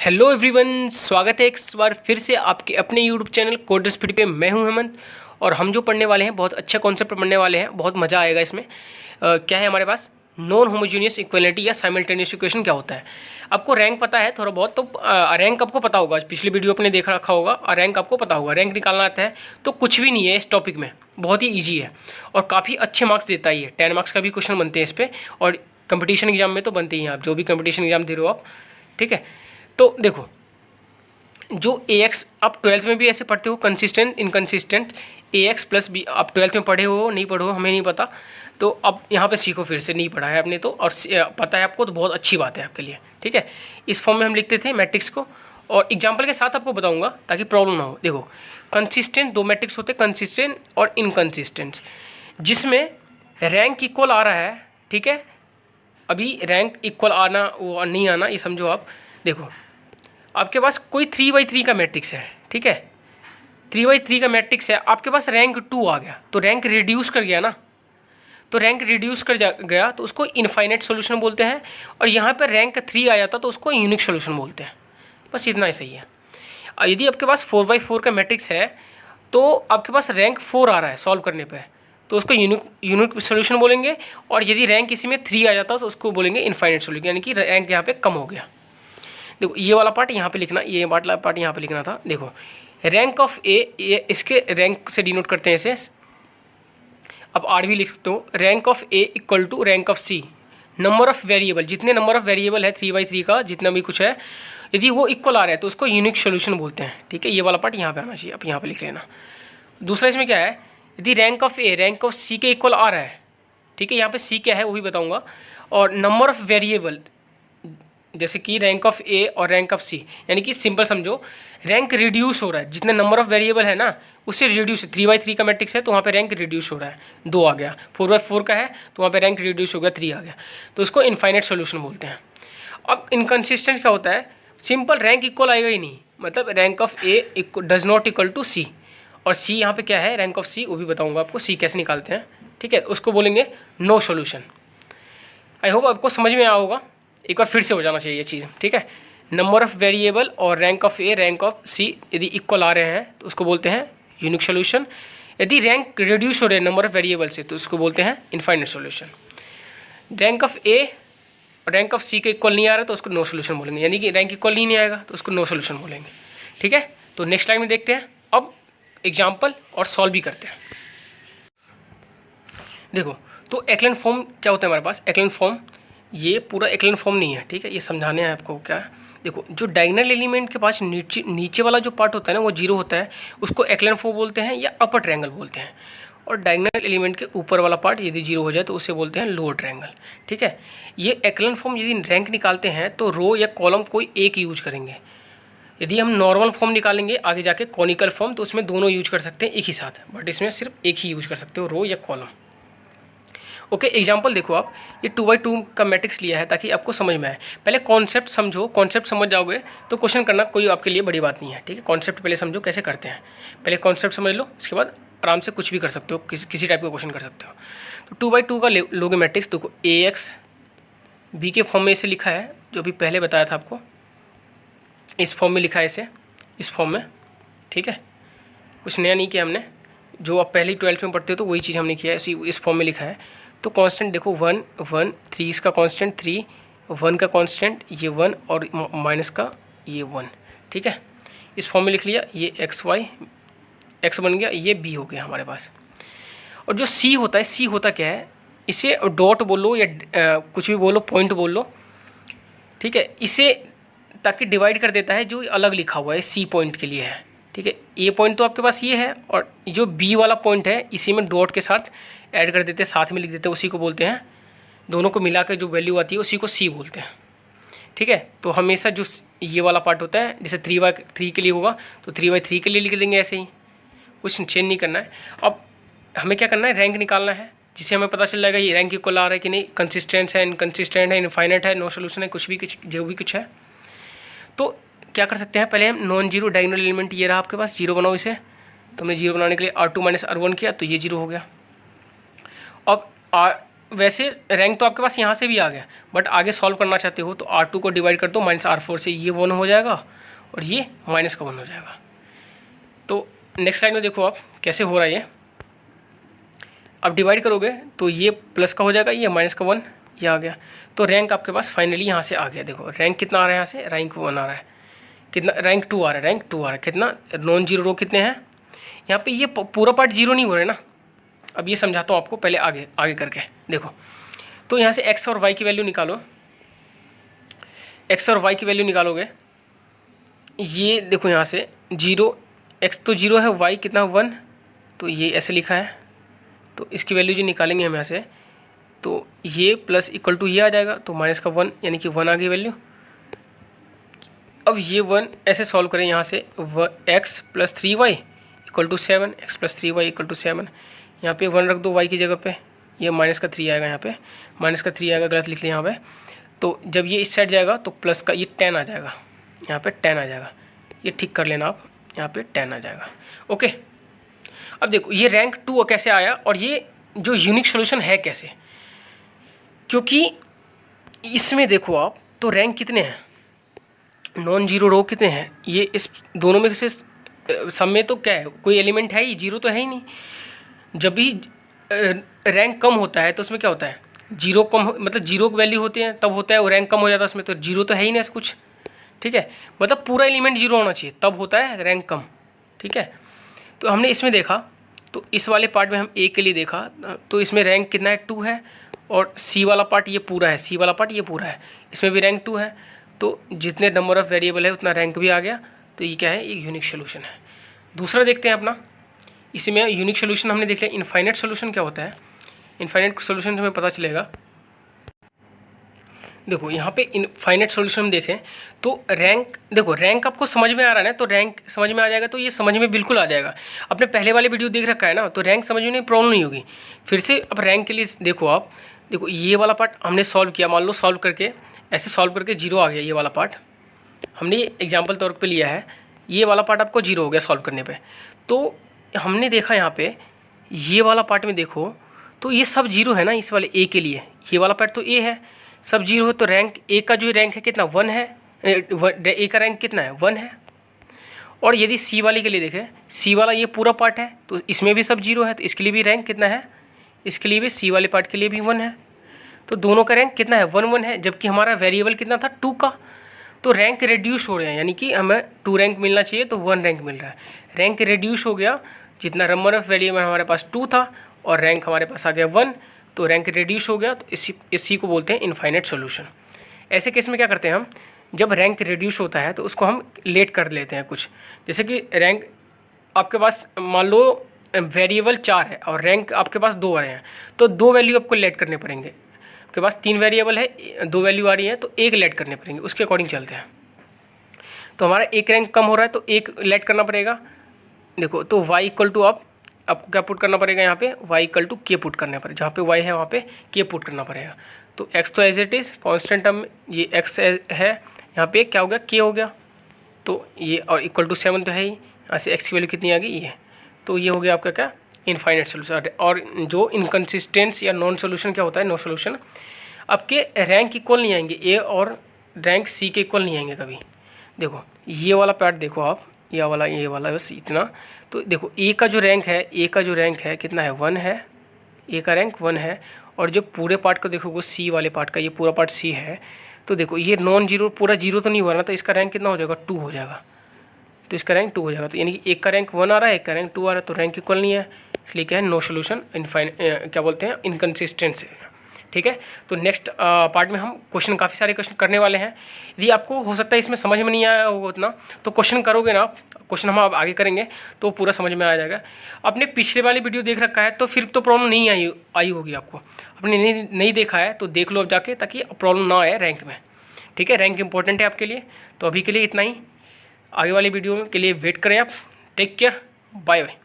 Hello everyone, स्वागत है एक बार फिर से आपके अपने यूट्यूब चैनल कोडर स्पीड पे। मैं हूं हेमंत और हम जो पढ़ने वाले हैं बहुत अच्छा कॉन्सेप्ट पढ़ने वाले हैं, बहुत मज़ा आएगा इसमें। क्या है हमारे पास? नॉन होमोजीनियस इक्वालिटी या साइमल्टेनियस इक्वेशन क्या होता है। आपको रैंक पता है थोड़ा बहुत, तो रैंक आपको पता होगा, पिछली वीडियो आपने देख रखा होगा और रैंक आपको पता होगा। रैंक निकालना आता है तो कुछ भी नहीं है इस टॉपिक में, बहुत ही ईजी है और काफ़ी अच्छे मार्क्स देता ही है। 10 मार्क्स का भी क्वेश्चन बनते हैं इस पर और कंपटीशन एग्जाम में तो बनते ही हैं, आप जो भी कंपटीशन एग्जाम दे रहे हो आप, ठीक है। तो देखो, जो ए एक्स आप 12th में भी ऐसे पढ़ते हो, कंसिस्टेंट इनकंसिस्टेंट ए एक्स प्लस बी, आप 12th में पढ़े हो नहीं पढ़ो हमें नहीं पता, तो अब यहाँ पे सीखो, फिर से नहीं पढ़ा है आपने तो और पता है आपको तो बहुत अच्छी बात है आपके लिए, ठीक है। इस फॉर्म में हम लिखते थे मैट्रिक्स को और एग्जाम्पल के साथ आपको बताऊंगा ताकि प्रॉब्लम ना हो। देखो, कंसिस्टेंट दो मैट्रिक्स होते हैं, कंसिस्टेंट और इनकंसिस्टेंट, जिसमें रैंक इक्वल आ रहा है, ठीक है। अभी रैंक इक्वल आना वो नहीं आना ये समझो आप। देखो, आपके पास कोई 3/3 का मैट्रिक्स है, ठीक है, 3/3 का मैट्रिक्स है, आपके पास रैंक 2 आ गया तो रैंक रिड्यूस कर गया ना, तो रैंक रिड्यूस कर गया तो उसको इनफाइनाइट सॉल्यूशन बोलते हैं। और यहाँ पर रैंक 3 आ जाता तो उसको यूनिक सॉल्यूशन बोलते हैं। बस इतना ही सही है। यदि आपके पास 4/4 का मैट्रिक्स है तो आपके पास रैंक 4 आ रहा है सॉल्व करने पर, तो उसको यूनिक सॉल्यूशन बोलेंगे। और यदि रैंक इसी में 3 आ जाता तो उसको बोलेंगे इनफाइनाइट सॉल्यूशन, यानी कि रैंक यहाँ पे कम हो गया। देखो, ये वाला पार्ट यहाँ पे लिखना, ये वाला पार्ट यहाँ पे लिखना था। देखो, रैंक ऑफ ए, इसके रैंक से डिनोट करते हैं इसे। अब आर भी लिख सकते हो, rank of A equal to rank of C, number of variable, जितने नंबर ऑफ वेरिएबल है 3/3 का जितना भी कुछ है, यदि वो इक्वल आ रहा है तो उसको यूनिक सोल्यूशन बोलते हैं, ठीक है। ये वाला पार्ट यहाँ पे आना चाहिए, आप यहाँ पे लिख लेना। दूसरा इसमें क्या है, यदि rank of A rank of C के इक्वल आ रहा है, ठीक है, यहाँ पे सी क्या है वो भी बताऊँगा, और नंबर ऑफ वेरिएबल जैसे कि रैंक ऑफ ए और रैंक ऑफ सी, यानी कि सिंपल समझो, रैंक रिड्यूस हो रहा है, जितने नंबर ऑफ वेरिएबल है ना उससे रिड्यूस। 3/3 का मैट्रिक्स है तो वहाँ पे रैंक रिड्यूस हो रहा है, 2 आ गया। 4/4 का है तो वहाँ पे रैंक रिड्यूस हो गया, 3 आ गया, तो उसको इनफाइनाइट सॉल्यूशन बोलते हैं। अब इनकंसिस्टेंट क्या होता है, सिंपल रैंक इक्वल आएगा ही नहीं, मतलब rank of A does not equal to C, और सी यहाँ पे क्या है, रैंक ऑफ सी, वो भी बताऊँगा आपको सी कैसे निकालते हैं, ठीक है। उसको बोलेंगे नो सोल्यूशन। आई होप आपको समझ में आया होगा, एक बार फिर से हो जाना चाहिए ये चीज़, ठीक है। नंबर ऑफ वेरिएबल और rank of A rank of C यदि इक्वल आ रहे हैं तो उसको बोलते हैं यूनिक सॉल्यूशन। यदि रैंक रिड्यूस हो रहे हैं नंबर ऑफ वेरिएबल से तो उसको बोलते हैं इनफाइनाइट सॉल्यूशन। रैंक ऑफ ए और रैंक ऑफ सी के इक्वल नहीं आ रहा तो उसको नो सॉल्यूशन बोलेंगे, यानी कि रैंक इक्वल नहीं आएगा तो उसको नो सॉल्यूशन बोलेंगे, ठीक है। तो नेक्स्ट लाइन में देखते हैं अब एग्जाम्पल और सॉल्व भी करते हैं। देखो, तो एक्लेन फॉर्म क्या होता है हमारे पास, एक्लेन फॉर्म, ये पूरा एक्लेन फॉर्म नहीं है, ठीक है, ये समझाने हैं आपको क्या है। देखो, जो डायगोनल एलिमेंट के पास नीचे वाला जो पार्ट होता है ना वो 0 होता है, उसको एक्लेन फॉर्म बोलते हैं या अपर ट्रायंगल बोलते हैं। और डायगोनल एलिमेंट के ऊपर वाला पार्ट यदि 0 हो जाए तो उसे बोलते हैं लोअर ट्रायंगल, ठीक है। ये एक्लेन फॉर्म यदि रैंक निकालते हैं तो रो या कॉलम कोई एक यूज करेंगे। यदि हम नॉर्मल फॉर्म निकालेंगे आगे जाके कॉनिकल फॉर्म, तो उसमें दोनों यूज कर सकते हैं एक ही साथ, बट इसमें सिर्फ एक ही यूज कर सकते हो, रो या कॉलम। ओके, एग्जाम्पल देखो, आप ये 2/2 का मैट्रिक्स लिया है ताकि आपको समझ में आए। पहले कॉन्सेप्ट समझो, कॉन्सेप्ट समझ जाओगे तो क्वेश्चन करना कोई आपके लिए बड़ी बात नहीं है, ठीक है। कॉन्सेप्ट पहले समझो कैसे करते हैं, पहले कॉन्सेप्ट समझ लो, इसके बाद आराम से कुछ भी कर सकते हो, किसी टाइप का क्वेश्चन कर सकते हो। तो 2/2 का लोगे मैट्रिक्स, देखो ए एक्स बी के फॉर्म में इसे लिखा है, जो भी पहले बताया था आपको, इस फॉर्म में लिखा है इसे, इस फॉर्म में, ठीक है। कुछ नया नहीं किया हमने, जो आप पहले 12th में पढ़ते हो तो वही चीज़ हमने किया है, इस फॉर्म में लिखा है। तो कांस्टेंट देखो 1 1 3, इसका कांस्टेंट 3, 1 का कांस्टेंट ये 1 और माइनस का ये 1, ठीक है। इस फॉर्म में लिख लिया, ये एक्स वाई, एक्स बन गया, ये बी हो गया हमारे पास। और जो सी होता है, सी होता क्या है, इसे डॉट बोलो या कुछ भी बोलो, पॉइंट बोल लो, ठीक है, इसे ताकि डिवाइड कर देता है, जो अलग लिखा हुआ है सी पॉइंट के लिए है, ठीक है। ए पॉइंट तो आपके पास ये है और जो बी वाला पॉइंट है इसी में डॉट के साथ ऐड कर देते हैं, साथ में लिख देते हैं, उसी को बोलते हैं, दोनों को मिला कर जो वैल्यू आती है उसी को सी बोलते हैं, ठीक है। तो हमेशा जो ये वाला पार्ट होता है, जैसे 3/3 के लिए होगा तो 3/3 के लिए लिख देंगे, ऐसे ही, कुछ चेंज नहीं करना है। अब हमें क्या करना है, रैंक निकालना है, जिससे हमें पता चल जाएगा ये रैंक इक्वल आ रहा है कि नहीं, कंसिस्टेंट है, इनकंसिस्टेंट है, इनफाइनाइट है, नो सोल्यूशन है, कुछ भी जो भी कुछ है। तो क्या कर सकते हैं, पहले हम नॉन जीरो डायगोनल एलिमेंट ये रहा आपके पास, 0 बनाओ इसे, तो हमने 0 बनाने के लिए R2 - R1 किया तो ये 0 हो गया। अब वैसे रैंक तो आपके पास यहाँ से भी आ गया, बट आगे सॉल्व करना चाहते हो तो R2 को डिवाइड कर दो -R4 से, ये 1 हो जाएगा और ये माइनस का 1 हो जाएगा। तो नेक्स्ट लाइन में देखो आप कैसे हो रहा है ये। अब डिवाइड करोगे तो ये प्लस का हो जाएगा, ये माइनस का 1 ये आ गया। तो रैंक आपके पास फाइनली यहाँ से आ गया। देखो रैंक कितना आ रहा है यहाँ से, रैंक 1 आ रहा है, कितना रैंक 2 आ रहा है, रैंक 2 आ रहा है। कितना नॉन जीरो रो कितने हैं यहाँ पे, ये पूरा पार्ट जीरो नहीं हो रहा है ना। अब ये समझाता हूँ आपको, पहले आगे आगे करके देखो। तो यहाँ से x और y की वैल्यू निकालो, x और y की वैल्यू निकालोगे, ये देखो यहाँ से 0, x तो 0 है, y कितना 1, तो ये ऐसे लिखा है। तो इसकी वैल्यू जो निकालेंगे हम यहाँ से, तो ये प्लस इक्वल टू ये आ जाएगा, तो माइनस का 1 यानी कि 1 आ गई वैल्यू। अब ये 1 ऐसे सॉल्व करें यहाँ से, x plus 3y equal to 7, x plus 3y equal to 7। यहाँ पे 1 रख दो y की जगह पे, ये माइनस का 3 आएगा, यहाँ पे माइनस का 3 आएगा, गलत लिख लिया यहाँ पे। तो जब ये इस साइड जाएगा तो प्लस का ये 10 आ जाएगा, यहाँ पे 10 आ जाएगा, ये ठीक कर लेना आप, यहाँ पे 10 आ जाएगा। ओके, अब देखो ये रैंक 2 कैसे आया और ये जो यूनिक सोल्यूशन है कैसे, क्योंकि इसमें देखो आप तो रैंक कितने हैं, नॉन जीरो रो कितने हैं, ये इस दोनों में से सब में तो क्या है, कोई एलिमेंट है ही, जीरो तो है ही नहीं। जब भी रैंक कम होता है तो उसमें क्या होता है, जीरो कम मतलब जीरो की वैल्यू होती है तब होता है, वो रैंक कम हो जाता है उसमें, तो जीरो तो है ही नहीं कुछ, ठीक है। मतलब पूरा एलिमेंट जीरो होना चाहिए तब होता है रैंक कम, ठीक है। तो हमने इसमें देखा, तो इस वाले पार्ट में हम ए के लिए देखा, तो इसमें रैंक कितना है 2 है, और सी वाला पार्ट ये पूरा है, सी वाला पार्ट ये पूरा है, इसमें भी रैंक 2 है। तो जितने नंबर ऑफ़ वेरिएबल है उतना रैंक भी आ गया। तो ये क्या है, ये यूनिक सोल्यूशन है। दूसरा देखते हैं अपना, इसमें यूनिक सोल्यूशन हमने देख लिया। इनफाइनाइट सोल्यूशन क्या होता है, इनफाइनाइट सोल्यूशन हमें पता चलेगा। देखो यहाँ पे इनफाइनाइट सोल्यूशन हम देखें तो रैंक, देखो रैंक आपको समझ में आ रहा है ना, तो रैंक समझ में आ जाएगा, तो ये समझ में बिल्कुल आ जाएगा। अपने पहले वाले वीडियो देख रखा है ना, तो रैंक समझ में प्रॉब्लम नहीं होगी। फिर से अब रैंक के लिए देखो आप, देखो ये वाला पार्ट हमने सॉल्व किया, मान लो सॉल्व करके ऐसे सॉल्व करके 0 आ गया, ये वाला पार्ट हमने एग्जाम्पल तौर पर लिया है, ये वाला पार्ट आपको 0 हो गया सॉल्व करने पर। तो हमने देखा यहाँ पे ये वाला पार्ट में देखो तो ये सब 0 है ना, इस वाले ए के लिए ये वाला पार्ट तो ए है, सब 0 है, तो रैंक ए का जो रैंक है कितना 1 है, ए का रैंक कितना है 1 है। और यदि सी वाले के लिए देखें, सी वाला ये पूरा पार्ट है, तो इसमें भी सब 0 है, तो इसके लिए भी रैंक कितना है, इसके लिए भी सी वाले पार्ट के लिए भी 1 है। तो दोनों का रैंक कितना है 1 है, जबकि हमारा वेरिएबल कितना था 2 का। तो रैंक रिड्यूस हो रहे हैं, यानी कि हमें 2 रैंक मिलना चाहिए तो 1 रैंक मिल रहा है, रैंक रिड्यूस हो गया। जितना नंबर ऑफ वेरिएबल हमारे पास 2 था और रैंक हमारे पास आ गया 1, तो रैंक रिड्यूस हो गया। तो इसी को बोलते हैं इनफाइनाइट सॉल्यूशन। ऐसे केस में क्या करते हैं हम, जब रैंक रिड्यूस होता है तो उसको हम लेट कर लेते हैं कुछ, जैसे कि रैंक आपके पास मान लो वेरिएबल 4 है और रैंक आपके पास 2 आ रहे हैं, तो 2 वैल्यू आपको लेट करने पड़ेंगे। आपके पास 3 वेरिएबल है, 2 वैल्यू आ रही है, तो 1 लेट करने पड़ेंगे, उसके अकॉर्डिंग चलते हैं। तो हमारा एक रैंक कम हो रहा है तो 1 लेट करना पड़ेगा। देखो तो y इक्वल टू आपको क्या पुट करना पड़ेगा, यहाँ पे y इक्वल टू के पुट करना पड़ेगा, जहाँ पे y है वहाँ पे के पुट करना पड़ेगा। तो x तो as it is constant term, ये x है, यहाँ पे क्या हो गया k हो गया, तो ये और इक्वल टू 7 तो है ही, यहाँ से x की वैल्यू कितनी आ गई ये, तो ये हो गया आपका क्या इनफाइनाइट सोल्यूशन। और जो इनकन्सिस्टेंस या नॉन सोल्यूशन क्या होता है, नो सोल्यूशन, आपके रैंक इक्वल नहीं आएंगे, ए और रैंक सी के इक्वल नहीं आएंगे कभी। देखो ये वाला पार्ट देखो आप, ये वाला बस इतना। तो देखो ए का जो रैंक है, कितना है 1 है, ए का रैंक 1 है, और जो पूरे पार्ट को देखोगे सी वाले पार्ट का, ये पूरा पार्ट सी है, तो देखो ये नॉन जीरो पूरा 0 तो नहीं हुआ ना, तो इसका रैंक कितना हो जाएगा 2 हो जाएगा, तो इसका रैंक 2 हो जाएगा। तो यानी कि एक का रैंक 1 आ रहा है, एक का रैंक 2 आ रहा है, तो रैंक इक्वल नहीं है, इसलिए क्या है नो सोल्यूशन, क्या बोलते हैं इनकन्सिस्टेंस है, ठीक है। तो नेक्स्ट पार्ट में हम क्वेश्चन, काफ़ी सारे क्वेश्चन करने वाले हैं। यदि आपको हो सकता है इसमें समझ में नहीं आया होगा उतना, तो क्वेश्चन करोगे ना, क्वेश्चन हम अब आगे करेंगे तो पूरा समझ में आ जाएगा। आपने पिछले वाली वीडियो देख रखा है तो फिर तो प्रॉब्लम नहीं आई होगी आपको, आपने नहीं देखा है तो देख लो अब जाके, ताकि प्रॉब्लम ना आए रैंक में, ठीक है। रैंक इंपॉर्टेंट है आपके लिए। तो अभी के लिए इतना ही, आगे वाली वीडियो के लिए वेट करें आप। Take care, bye bye.